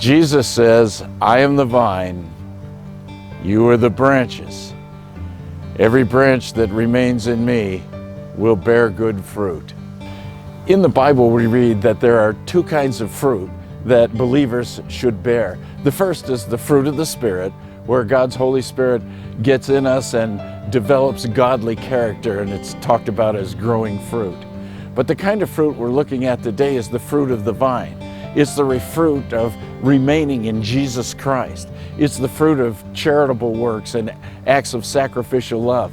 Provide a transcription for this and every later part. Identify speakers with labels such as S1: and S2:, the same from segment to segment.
S1: Jesus says, I am the vine, you are the branches. Every branch that remains in me will bear good fruit. In the Bible, we read that there are two kinds of fruit that believers should bear. The first is the fruit of the Spirit, where God's Holy Spirit gets in us and develops godly character, and it's talked about as growing fruit. But the kind of fruit we're looking at today is the fruit of the vine. It's the fruit of remaining in Jesus Christ. It's the fruit of charitable works and acts of sacrificial love.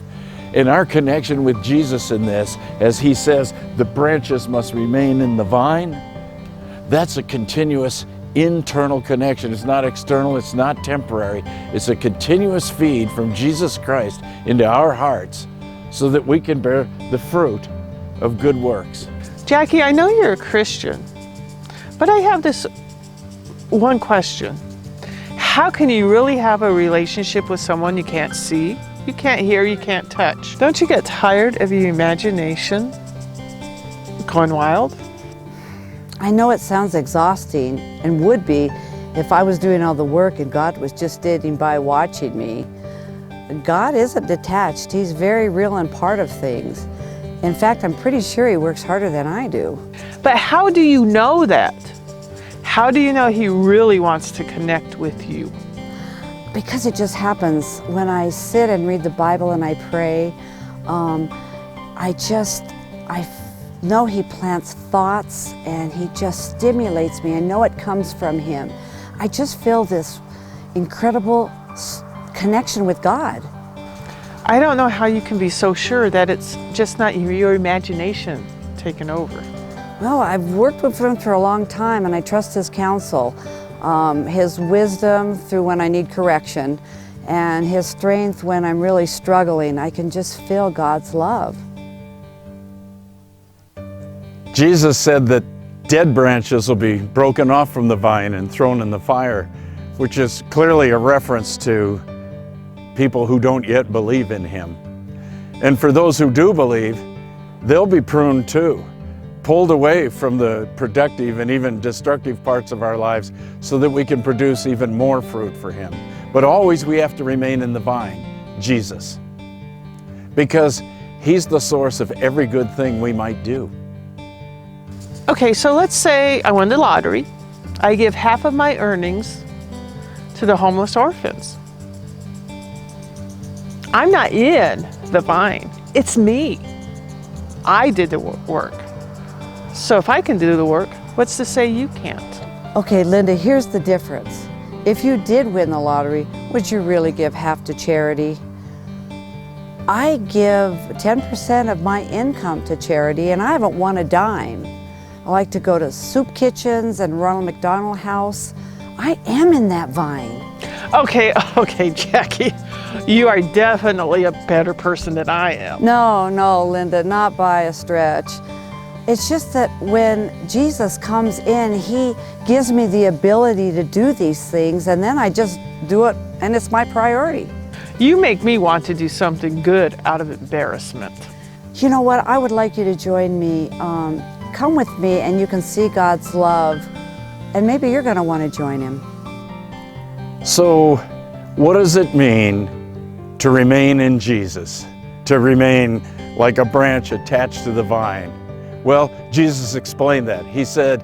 S1: And our connection with Jesus in this, as he says, the branches must remain in the vine, that's a continuous internal connection. It's not external, it's not temporary. It's a continuous feed from Jesus Christ into our hearts so that we can bear the fruit of good works.
S2: Jackie, I know you're a Christian, but I have this one question. How can you really have a relationship with someone you can't see, you can't hear, you can't touch? Don't you get tired of your imagination going wild?
S3: I know it sounds exhausting and would be if I was doing all the work and God was just standing by watching me. God isn't detached. He's very real and part of things. In fact, I'm pretty sure he works harder than I do.
S2: But how do you know that? How do you know he really wants to connect with you?
S3: Because it just happens. When I sit and read the Bible and I pray, I know he plants thoughts and he just stimulates me. I know it comes from him. I just feel this incredible connection with God.
S2: I don't know how you can be so sure that it's just not your imagination taking over.
S3: Well, I've worked with him for a long time and I trust his counsel, his wisdom through when I need correction, and his strength when I'm really struggling. I can just feel God's love.
S1: Jesus said that dead branches will be broken off from the vine and thrown in the fire, which is clearly a reference to people who don't yet believe in him. And for those who do believe, they'll be pruned too, pulled away from the productive and even destructive parts of our lives so that we can produce even more fruit for him. But always we have to remain in the vine, Jesus, because he's the source of every good thing we might do.
S2: Okay, so let's say I won the lottery. I give half of my earnings to the homeless orphans. I'm not in the vine. It's me. I did the work. So if I can do the work, what's to say you can't?
S3: Okay, Linda, here's the difference. If you did win the lottery, would you really give half to charity? I give 10% of my income to charity, and I haven't won a dime. I like to go to soup kitchens and Ronald McDonald House. I am in that vine.
S2: Okay, Jackie, you are definitely a better person than I am.
S3: No, Linda, not by a stretch. It's just that when Jesus comes in, he gives me the ability to do these things, and then I just do it, and it's my priority.
S2: You make me want to do something good out of embarrassment.
S3: You know what? I would like you to join me. Come with me and you can see God's love, and maybe you're going to want to join him.
S1: So what does it mean to remain in Jesus, to remain like a branch attached to the vine? Well, Jesus explained that. He said,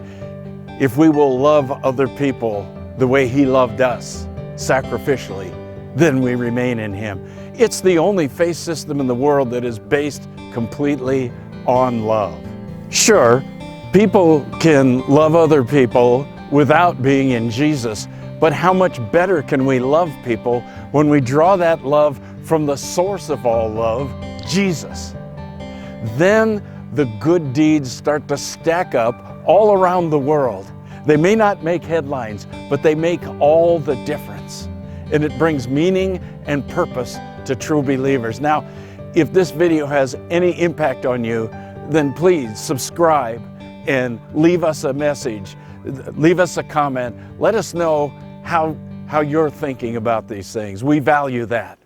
S1: if we will love other people the way he loved us, sacrificially, then we remain in him. It's the only faith system in the world that is based completely on love. Sure, people can love other people without being in Jesus, but how much better can we love people when we draw that love from the source of all love, Jesus? Then the good deeds start to stack up all around the world. They may not make headlines, but they make all the difference. And it brings meaning and purpose to true believers. Now, if this video has any impact on you, then please subscribe and leave us a message, leave us a comment. Let us know how you're thinking about these things. We value that.